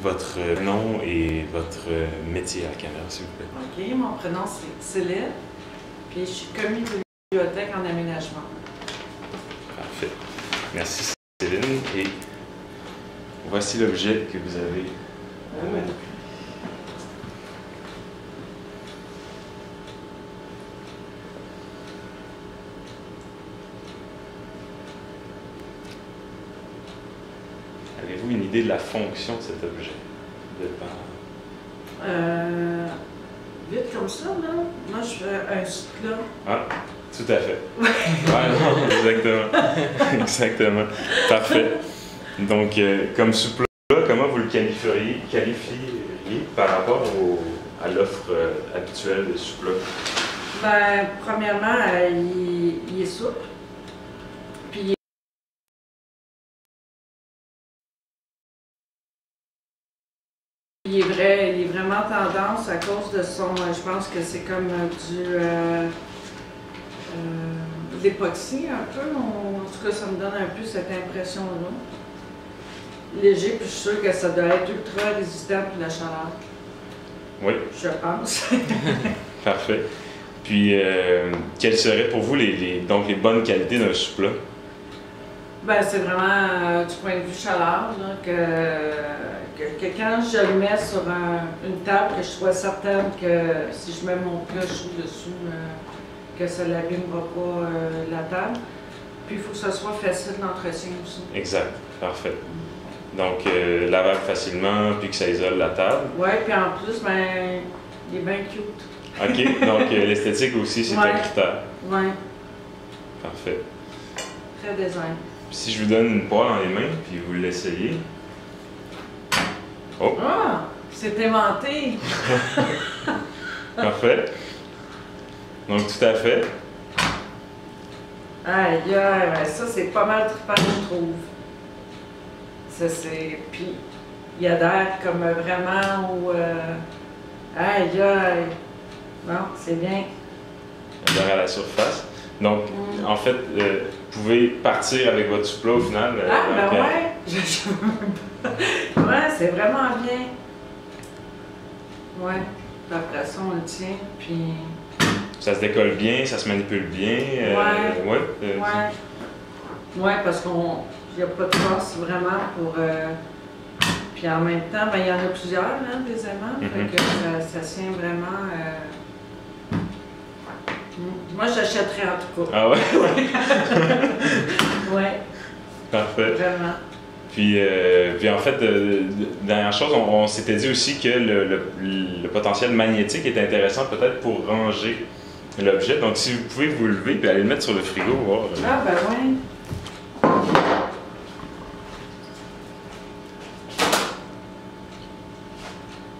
Votre nom et votre métier à la caméra, s'il vous plaît. OK, mon prénom c'est Céline, puis je suis commis de bibliothèque en aménagement. Parfait. Merci Céline. Et voici l'objet que vous avez à mettre. Avez-vous une idée de la fonction de cet objet? Vite comme ça, là, moi je fais un soupe-là. Ah, tout à fait. Ouais, non, exactement. Exactement. Parfait. Donc, comme soupe-là, comment vous le qualifieriez par rapport à l'offre habituelle de soupe-là? Ben, premièrement, il est souple. Puis il est vraiment tendance à cause de son, je pense que c'est comme l'époxy un peu, en tout cas ça me donne un peu cette impression-là. Léger, puis je suis sûre que ça doit être ultra résistant pour la chaleur. Oui. Je pense. Parfait. Puis, quelles seraient pour vous donc les bonnes qualités d'un soupe-là? Ben, c'est vraiment du point de vue chaleur, là, que quand je le mets sur une table, que je sois certaine que si je mets mon plat chaud dessus, que ça n'abîmera pas la table. Puis il faut que ce soit facile d'entretien aussi. Exact. Parfait. Donc, lavable facilement, puis que ça isole la table. Oui, puis en plus, ben, il est bien cute. OK. Donc, l'esthétique aussi, c'est un critère. Oui. Parfait. Très design. Si je vous donne une poêle dans les mains, puis vous l'essayez. Oh! Ah! C'est inventé! Parfait. Donc, tout à fait. Aïe, aïe, ça c'est pas mal trippant, je trouve. Ça c'est. Puis, il adhère comme vraiment au. Aïe, aïe! Non, c'est bien. Adhère à la surface. Donc, en fait, vous pouvez partir avec votre soupe-là au final. Ah, ben ouais! Ouais, c'est vraiment bien. Ouais. Après ça, on le tient, puis. Ça se décolle bien, ça se manipule bien. Ouais, parce qu'il n'y a pas de force vraiment pour. Puis en même temps, ben, il y en a plusieurs, hein, des aimants. Fait que ça tient vraiment. Moi, j'achèterais en tout cas. Ah ouais? Ouais. Parfait. Vraiment. Puis en fait, dernière chose, on s'était dit aussi que le potentiel magnétique est intéressant peut-être pour ranger l'objet. Donc, si vous pouvez vous lever et aller le mettre sur le frigo, voir. Ah, ben oui.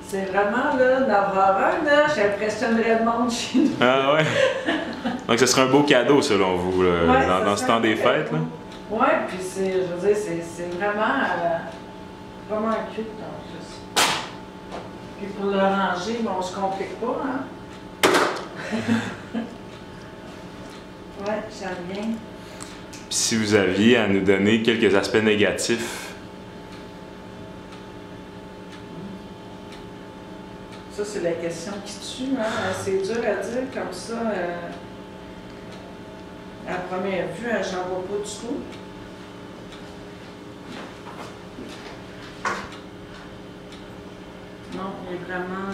C'est vraiment, là, d'avoir un, là, j'impressionnerais le monde chez nous. Ah ouais? Donc, ce serait un beau cadeau, selon vous, Ouais, dans ce temps des fêtes, là? Oui, puis je veux dire, c'est vraiment, vraiment cute, en plus. Puis pour le ranger, bon, on se complique pas, hein? Ouais, j'aime bien. Puis si vous aviez à nous donner quelques aspects négatifs. Ça, c'est la question qui tue, hein? C'est dur à dire comme ça. À première vue, j'en vois pas du tout. Non, il est vraiment.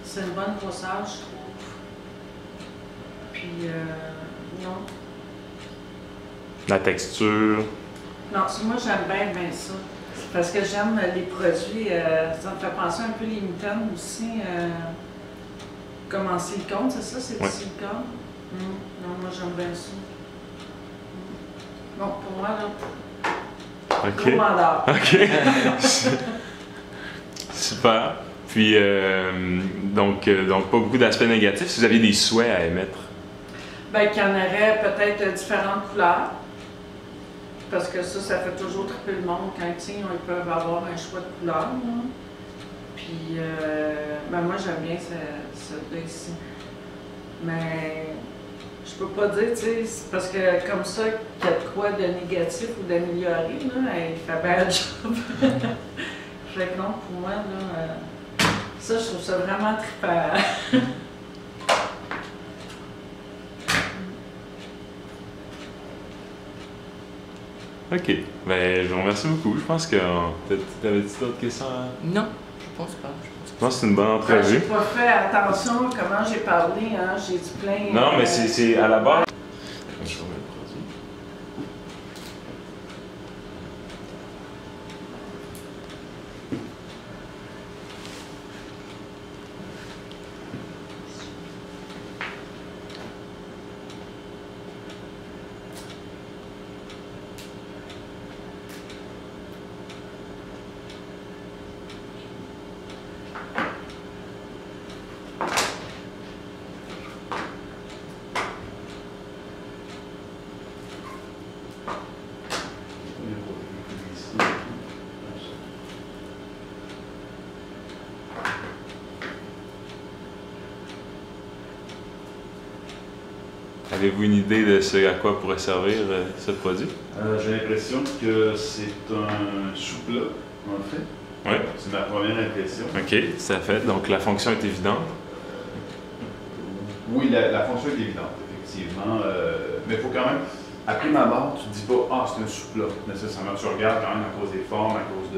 C'est une bonne grosseur, je trouve. Puis, non. La texture. Non, moi, j'aime bien ça. Parce que j'aime les produits. Ça me fait penser un peu les mitaines aussi. Comme en silicone, c'est ça? C'est du silicone? Non, moi, j'aime bien ça. Bon, pour moi, là. OK. OK. Super. Puis, donc, pas beaucoup d'aspects négatifs. Si vous aviez des souhaits à émettre? Bien, qu'il y en aurait peut-être différentes couleurs. Parce que ça fait toujours tripper le monde. Quand ils peuvent avoir un choix de couleurs. Là. Puis, ben moi, j'aime bien celui-là ici. Mais je peux pas dire, tu sais, c'est parce que comme ça, qu'il y a de quoi de négatif ou d'améliorer, là, il fait bien le job. Fait que non, pour moi, là, ça, je trouve ça vraiment trippant. OK. Ben, je vous remercie beaucoup. Je pense que... T'avais-tu d'autres questions? Non, je pense pas. Je pense que c'est une bonne J'ai entrevue. pas fait attention comment j'ai parlé, hein, j'ai du plein. Non, mais c'est à la base. Je remets le produit. Avez-vous une idée de ce à quoi pourrait servir ce produit? J'ai l'impression que c'est un sous-plat, en fait. Oui. C'est ma première impression. OK, tout à fait. Donc la fonction est évidente. Oui, la fonction est évidente, effectivement. Mais il faut quand même, à prime abord, tu ne dis pas « Ah, c'est un sous-plat » nécessairement. Tu regardes quand même à cause des formes, à cause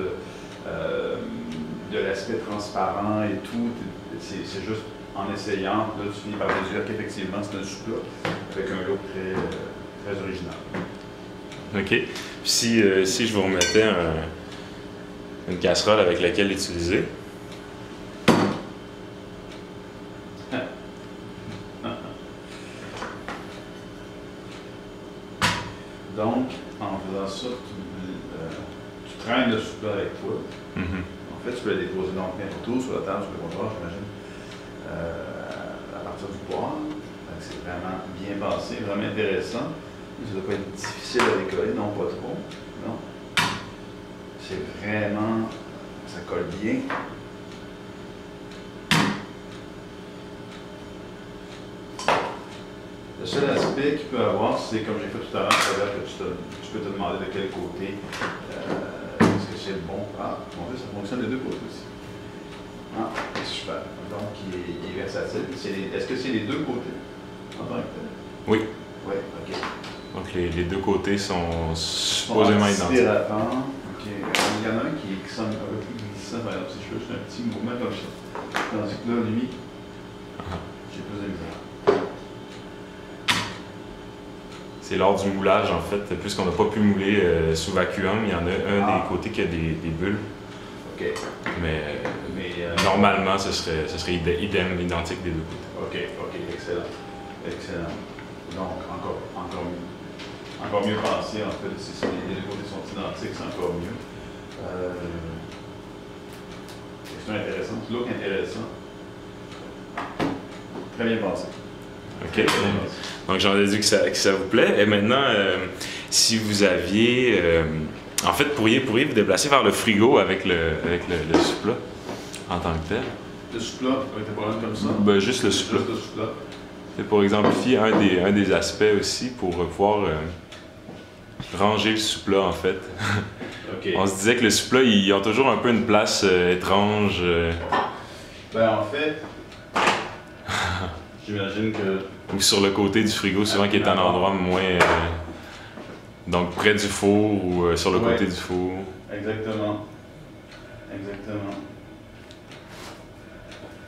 de l'aspect transparent et tout. C'est juste en essayant, là, tu finis par te dire qu'effectivement, c'est un sous-plat avec un look très original. OK. Puis si je vous remettais une casserole avec laquelle l'utiliser. Donc, en faisant ça, tu traînes le sous-plat avec toi. En fait, tu peux le déposer donc n'importe où, sur la table, sur le comptoir, j'imagine, à partir du poêle. C'est vraiment bien pensé, vraiment intéressant. Ça ne doit pas être difficile à décoller, non pas trop. Non. C'est vraiment... ça colle bien. Le seul aspect qu'il peut avoir, c'est comme j'ai fait tout à l'heure, c'est-à-dire que tu peux te demander de quel côté est-ce que c'est le bon. Ah, mon Dieu, ça fonctionne des deux côtés aussi. Ah, super. Donc, il est versatile. Est-ce que c'est les deux côtés en tant que tel? Oui. Oui, OK. Donc les deux côtés sont supposément identiques. OK. Il y en a un qui semble un peu plus glissant, par exemple, si je fais un petit mouvement comme ça. Tandis que là, lui, j'ai plus de misère. C'est lors du moulage, en fait, puisqu'on n'a pas pu mouler sous vacuum, il y en a un des côtés qui a des bulles. OK. Mais normalement, ce serait idem, identique des deux côtés. OK, excellent. Excellent. Donc, encore mieux pensé, en fait, si les deux côtés sont identiques, c'est encore mieux. C'est intéressant, le look intéressant. Très bien pensé. OK. Donc j'en ai dit que ça vous plaît. Et maintenant, si vous aviez... en fait, pourriez-vous déplacer vers le frigo avec le sous-plat en tant que tel? Le sous-plat, avec des problèmes comme ça? Ben, juste le sous-plat. Juste le sous-plat. C'est pour exemplifier un des aspects aussi pour pouvoir ranger le sous-plat, en fait. OK. On se disait que le sous-plat, ils ont toujours un peu une place étrange. Ben, en fait, j'imagine que... Ou sur le côté du frigo, souvent qui est un endroit moins... donc près du four ou sur le côté du four. Exactement. Exactement.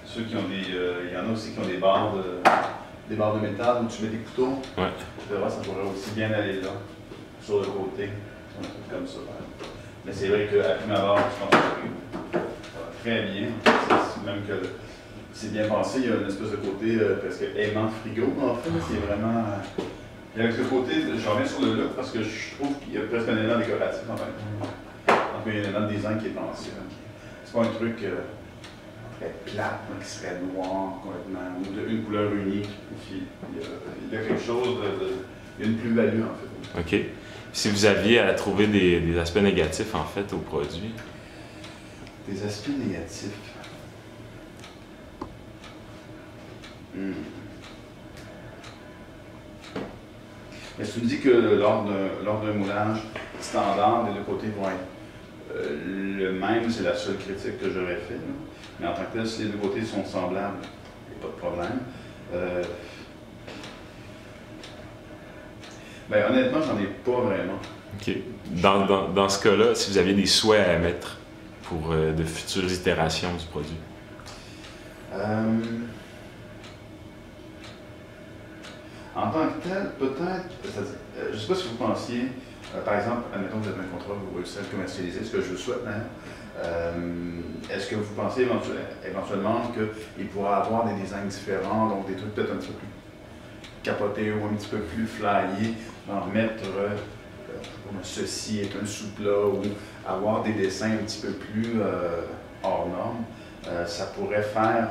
Ceux qui ont des... il y en a aussi qui ont des barres de métal où tu mets des couteaux. Ouais. C'est vrai, ça pourrait aussi bien aller là, sur le côté. Un truc comme ça. Mais c'est vrai qu'à prime abord, je pense que ça va très bien. Même que c'est bien pensé, il y a une espèce de côté presque aimant frigo, en fait. C'est vraiment... Et avec ce côté, je reviens sur le look parce que je trouve qu'il y a presque un élément décoratif en fait. Donc il y a un élément de design qui est pensé. C'est pas un truc très plat, qui serait noir complètement, ou d'une couleur unique. Il y a quelque chose il y a une plus-value en fait. OK. Si vous aviez à trouver des aspects négatifs en fait au produit? Des aspects négatifs. Mais si tu me dis que lors d'un moulage standard, les deux côtés vont être le même, c'est la seule critique que j'aurais faite. Mais en tant que tel, si les deux côtés sont semblables, il n'y a pas de problème. Ben, honnêtement, j'en ai pas vraiment. OK. Dans ce cas-là, si vous aviez des souhaits à émettre pour de futures itérations du produit? En tant que tel, peut-être, je ne sais pas si vous pensiez, par exemple, admettons que vous avez un contrat, vous réussissez à le commercialiser, ce que je vous souhaite, est-ce que vous pensez éventuellement qu'il pourra avoir des designs différents, donc des trucs peut-être un petit peu plus capotés ou un petit peu plus flyés, en mettre ceci est un sous-plat ou avoir des dessins un petit peu plus hors normes, ça pourrait faire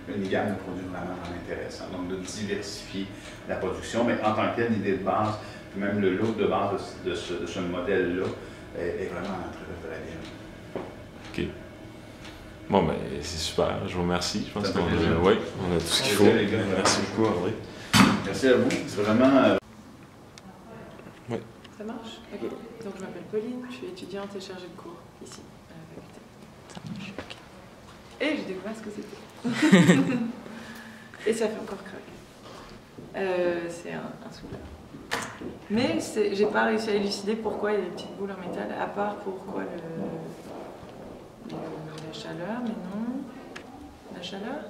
une gamme de produits vraiment intéressante. Donc de diversifier la production, mais en tant que tel, l'idée de base, puis même le look de base de ce modèle-là est vraiment très bien. OK. Bon, ben c'est super. Je vous remercie. Je pense qu'on a, ouais, on a tout ce qu'il faut. Les gars, merci beaucoup, André. Merci à vous. C'est vraiment... Oui. Ça marche? Ok. Donc je m'appelle Pauline, je suis étudiante et chargée de cours ici, à la faculté. Ça marche. Ok. Et j'ai découvert ce que c'était. Et ça fait encore craquer. C'est un souleur. Mais j'ai pas réussi à élucider pourquoi il y a des petites boules en métal, à part pourquoi la chaleur, mais non. La chaleur?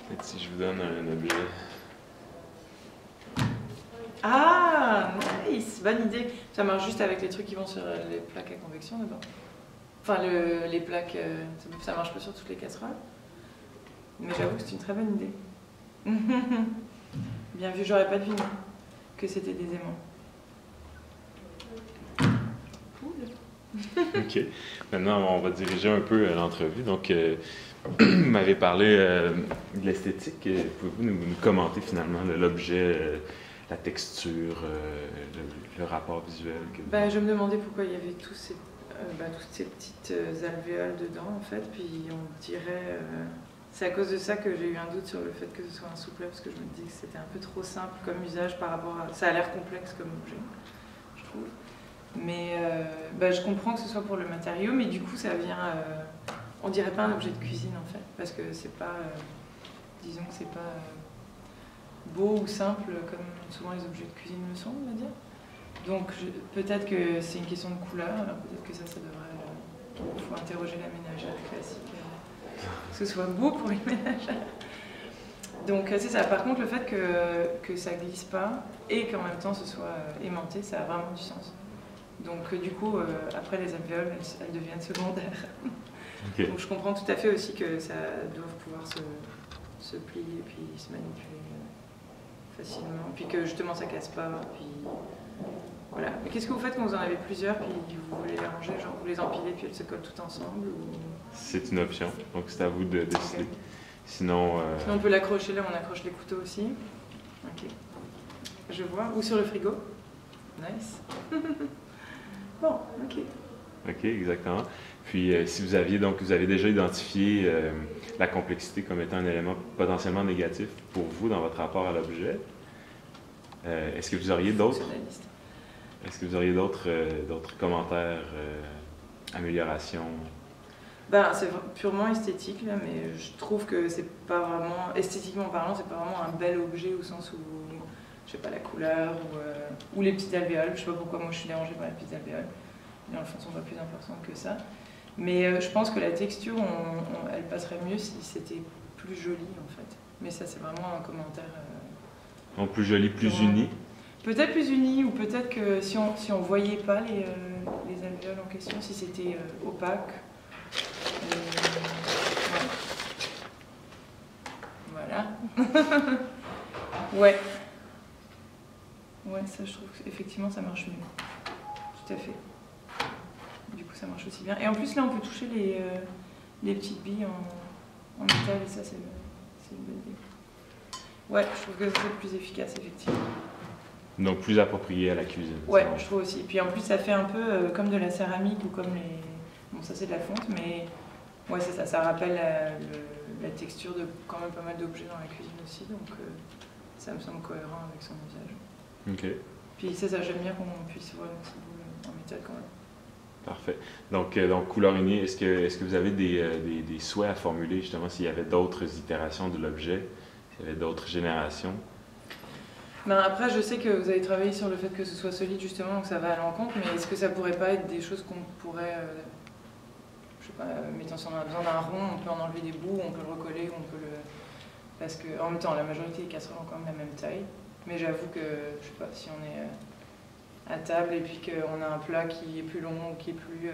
Peut-être si je vous donne un objet. Ah, nice, bonne idée. Ça marche juste avec les trucs qui vont sur les plaques à convection d'abord. Enfin, les plaques, ça marche pas sur toutes les casseroles. Mais j'avoue que c'est une très bonne idée. Bien vu, j'aurais pas deviné que c'était des aimants. Cool. OK. Maintenant, on va diriger un peu l'entrevue. Donc, vous m'avez parlé de l'esthétique. Pouvez-vous nous commenter finalement l'objet, la texture, le rapport visuel? Je me demandais pourquoi il y avait toutes ces petites alvéoles dedans, en fait. Puis on dirait... c'est à cause de ça que j'ai eu un doute sur le fait que ce soit un soufflet, parce que je me dis que c'était un peu trop simple comme usage par rapport à... Ça a l'air complexe comme objet, je trouve. Mais je comprends que ce soit pour le matériau, mais du coup ça vient... on dirait pas un objet de cuisine en fait, parce que c'est pas... disons que c'est pas beau ou simple comme souvent les objets de cuisine le sont, on va dire. Donc peut-être que c'est une question de couleur, alors peut-être que ça devrait... Il faut interroger la ménagère classique. Que ce soit beau pour les ménagères. Donc c'est ça. Par contre, le fait que ça glisse pas et qu'en même temps ce soit aimanté, ça a vraiment du sens. Donc du coup, après les alvéoles, elles deviennent secondaires. Okay. Donc je comprends tout à fait aussi que ça doit pouvoir se plier et puis se manipuler facilement. Puis que justement ça casse pas. Puis voilà. Mais qu'est-ce que vous faites quand vous en avez plusieurs puis vous voulez les ranger, genre vous les empilez puis elles se collent toutes ensemble ou... C'est une option, donc c'est à vous de décider. Okay. Sinon on peut l'accrocher là, on accroche les couteaux aussi. Ok. Je vois. Ou sur le frigo. Nice. Bon, ok. Ok, exactement. Puis si vous avez déjà identifié la complexité comme étant un élément potentiellement négatif pour vous dans votre rapport à l'objet, est-ce que vous auriez d'autres commentaires, améliorations? C'est purement esthétique là, mais je trouve que c'est pas vraiment, esthétiquement parlant, c'est pas vraiment un bel objet au sens où, je sais pas, la couleur ou les petites alvéoles. Je sais pas pourquoi moi je suis dérangée par les petites alvéoles. Dans le fond, elles sont pas plus importantes que ça. Mais je pense que la texture, elle passerait mieux si c'était plus joli en fait. Mais ça, c'est vraiment un commentaire. Donc plus joli, plus uni. Peut-être plus uni, ou peut-être que si on voyait pas les alvéoles en question, si c'était opaque. Voilà. Ouais. Ouais, ça je trouve qu'effectivement ça marche mieux. Tout à fait. Du coup ça marche aussi bien. Et en plus là on peut toucher les petites billes en métal et ça c'est une bonne idée. Ouais, je trouve que c'est plus efficace effectivement. Donc plus approprié à la cuisine. Ouais, je trouve aussi. Puis en plus ça fait un peu comme de la céramique ou comme les... Bon ça c'est de la fonte mais ouais c'est ça, ça rappelle la texture de quand même pas mal d'objets dans la cuisine aussi donc ça me semble cohérent avec son usage. OK. Puis ça j'aime bien qu'on puisse voir une petite boule en métal quand même. Parfait. Donc couleur unie, est-ce que vous avez des souhaits à formuler, justement, s'il y avait d'autres itérations de l'objet, s'il y avait d'autres générations? Ben après, je sais que vous avez travaillé sur le fait que ce soit solide, justement, donc ça va à l'encontre, mais est-ce que ça pourrait pas être des choses qu'on pourrait, je sais pas, mettons si on a besoin d'un rond, on peut en enlever des bouts, on peut le recoller, on peut le... Parce que, en même temps, la majorité des casseroles ont quand même la même taille, mais j'avoue que, je sais pas, si on est à table et puis qu'on a un plat qui est plus long ou qui est plus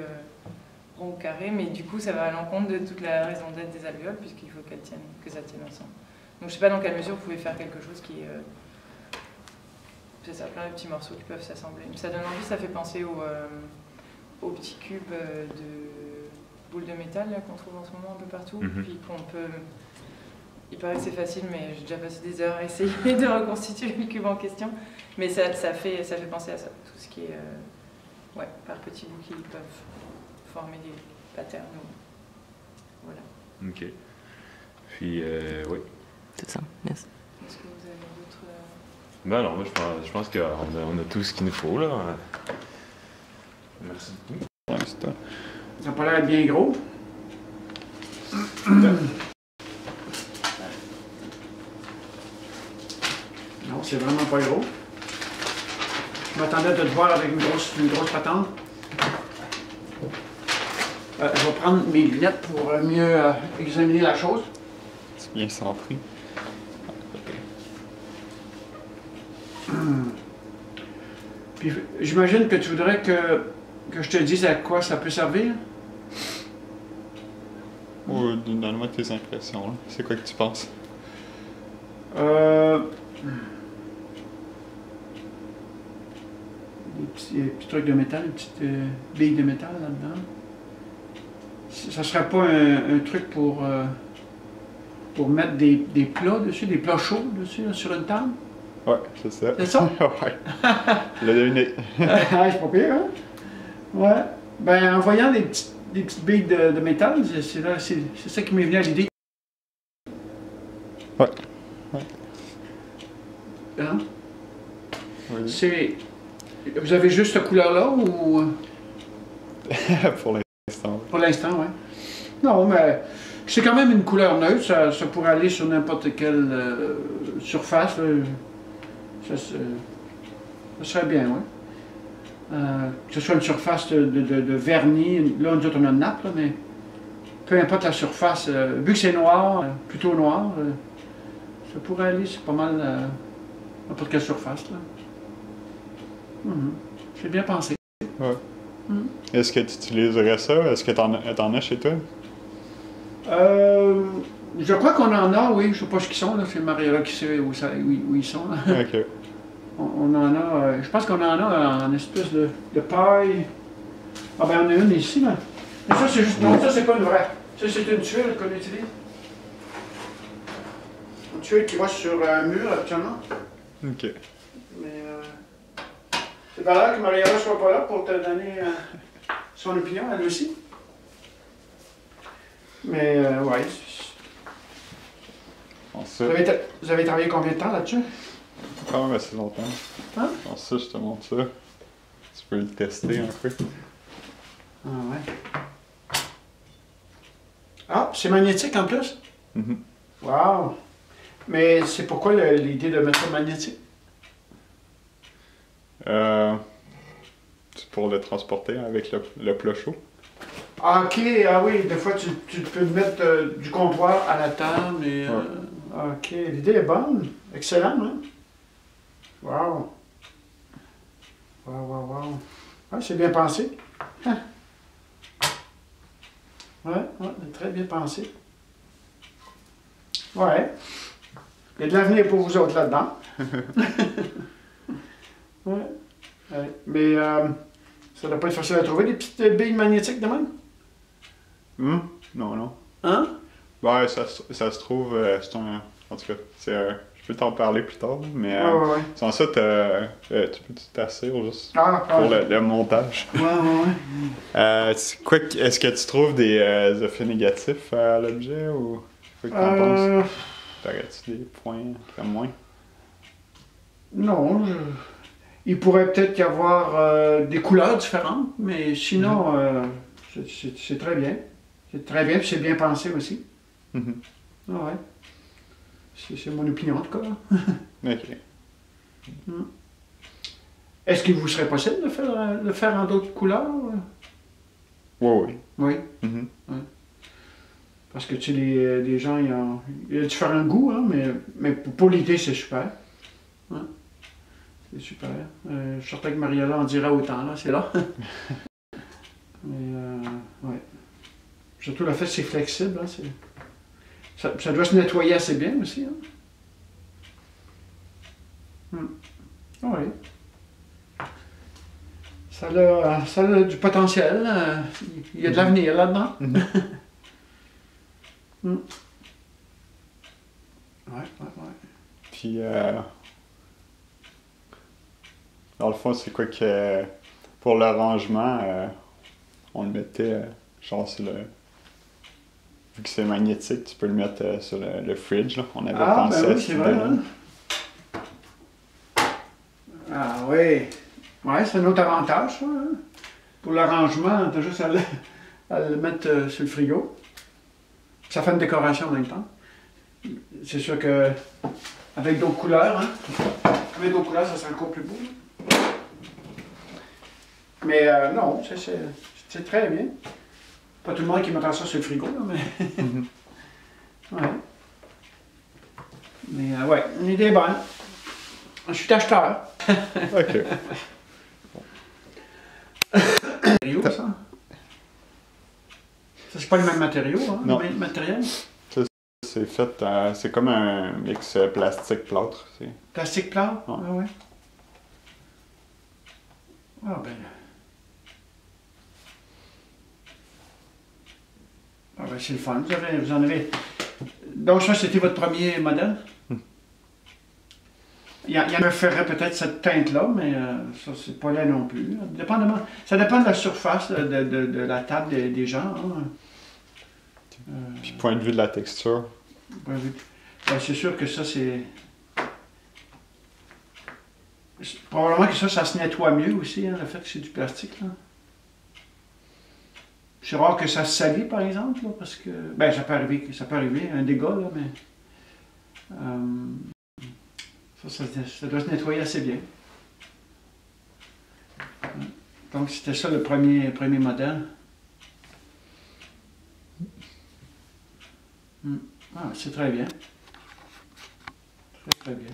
rond ou carré, mais du coup, ça va à l'encontre de toute la raison d'être des alvéoles, puisqu'il faut que ça tienne ensemble. Donc je sais pas dans quelle mesure vous pouvez faire quelque chose qui est... c'est ça, plein de petits morceaux qui peuvent s'assembler. Ça donne envie, ça fait penser aux petits cubes de boules de métal qu'on trouve en ce moment un peu partout. Puis qu'on peut... Il paraît que c'est facile, mais j'ai déjà passé des heures à essayer de reconstituer le cube en question. Mais ça fait penser à ça, tout ce qui est par petits bouts qui peuvent former des patterns. Voilà. OK. Puis, oui. C'est ça, yes. Est-ce que vous avez d'autres... Ben non, moi je pense qu'on a tout ce qu'il nous faut, là. Merci beaucoup. Ça n'a pas l'air bien gros. Non, c'est vraiment pas gros. Je m'attendais de te voir avec une grosse patente. Je vais prendre mes lunettes pour mieux examiner la chose. C'est bien centré. Puis j'imagine que tu voudrais que je te dise à quoi ça peut servir? Ou donne-moi tes impressions, là. C'est quoi que tu penses? Des petits trucs de métal, des petites billes de métal là-dedans. Ça serait pas un truc pour mettre des plats dessus, des plats chauds dessus, là, sur une table? Ouais, c'est ça. C'est ça? Ouais. Je l'ai deviné. C'est pas pire, hein? Ouais. Ben, en voyant des petites billes de métal, c'est ça qui m'est venu à l'idée. Ouais. Ouais. Hein? Oui. C'est... Vous avez juste cette couleur-là ou... Pour l'instant. Pour l'instant, oui. Non, mais c'est quand même une couleur neutre. Ça pourrait aller sur n'importe quelle surface. Ça serait bien, oui. Que ce soit une surface de vernis. Là, nous autres, on a une nappe, là, mais peu importe la surface. Vu que c'est noir, plutôt noir, ça pourrait aller, c'est pas mal n'importe quelle surface, là. C'est bien pensé. Ouais. Est-ce que tu utiliserais ça? Est-ce que t'en as chez toi? Je crois qu'on en a, oui. Je sais pas ce qu'ils sont, là. C'est Mariella qui sait où ils sont. Là. OK. On en a... je pense qu'on en a en espèce de paille. Ah ben, on a une ici, là. Mais ça, c'est juste... Non, ça, c'est pas une vraie. Ça, c'est une tuile qu'on utilise. Une tuile qui va sur un mur, actuellement. OK. Mais... c'est valable que Mariella soit pas là pour te donner son opinion, elle aussi. Mais, ouais. Vous avez travaillé combien de temps là-dessus? Quand même assez longtemps. Hein? Bon, ça, je te montre ça. Tu peux le tester un peu. Ah, ouais. Ah, c'est magnétique en plus? Wow! Mais c'est pourquoi l'idée de mettre ça magnétique? C'est pour le transporter avec le plat chaud. Ah, ok, ah oui, des fois tu peux mettre du comptoir à la table et... ok, l'idée est bonne. Excellent, hein? Wow! Wow. Ah, c'est bien pensé. Hein? Ouais, très bien pensé. Ouais. Il y a de l'avenir pour vous autres là-dedans. Ouais. Mais ça doit pas être facile à trouver, des petites billes magnétiques de même? Non. Hein? Ouais, ça se trouve, c'est un... En tout cas, je peux t'en parler plus tard, mais ouais. sans ça, tu peux t'asseoir juste pour le montage. Ouais. Est-ce que tu trouves des effets négatifs à l'objet ou je sais pas que t'en penses? T'aurais-tu des points comme moins? Non, Il pourrait peut-être y avoir des couleurs différentes, mais sinon, c'est très bien. C'est très bien, puis c'est bien pensé aussi. Mhm. Ah ouais. C'est mon opinion, en tout cas. Là. Ok. Est-ce qu'il vous serait possible de le faire en d'autres couleurs? Oui. Oui. Mhm. Parce que, tu sais, les gens, il y a différents goûts, hein, mais pour l'idée, c'est super. Hein? C'est super. Je suis certain que Mariella en dira autant, là, c'est là. Mais, ouais. Surtout le fait que c'est flexible, hein, ça doit se nettoyer assez bien aussi. Hein? Oui. Ça a du potentiel. Il y a de l'avenir là-dedans. Ouais. Puis, dans le fond, c'est quoi que, pour le rangement, on le mettait, genre, sur le... Vu que c'est magnétique, tu peux le mettre sur le fridge, là. On avait pensé ben à oui, cette c'est vrai. idée-là. Hein? Ah oui. Ouais, c'est un autre avantage, ça. Hein? Pour le rangement, t'as juste à le mettre sur le frigo. Ça fait une décoration en même temps. C'est sûr que avec d'autres couleurs, hein? Avec d'autres couleurs, ça serait encore plus beau. Mais non, c'est très bien. Pas tout le monde qui mettra ça sur le frigo, là, mais. Ouais. Mais ouais, une idée bonne. Je suis acheteur. Ok. Matériau, ça? Ça, c'est pas le même matériau, hein? Non. Le même matériel? C'est fait, c'est comme un mix plastique-plâtre. Plastique plat? Ouais. Ah ouais. Ah ben. Ah ben c'est le fun. Vous en avez. Donc ça, c'était votre premier modèle? Il y en a ferait peut-être cette teinte-là, mais ça, c'est pas là non plus. Dépendamment, ça dépend de la surface de la table des gens. Hein. Puis, point de vue de la texture. Ben, c'est sûr que ça, c'est... Probablement que ça se nettoie mieux aussi, hein, le fait que c'est du plastique. Là. C'est rare que ça se salit, par exemple, là, parce que... Ben, ça peut arriver, un dégât, là, mais... Ça doit se nettoyer assez bien. Donc, c'était ça le premier modèle. Ah, c'est très bien. Très, très bien.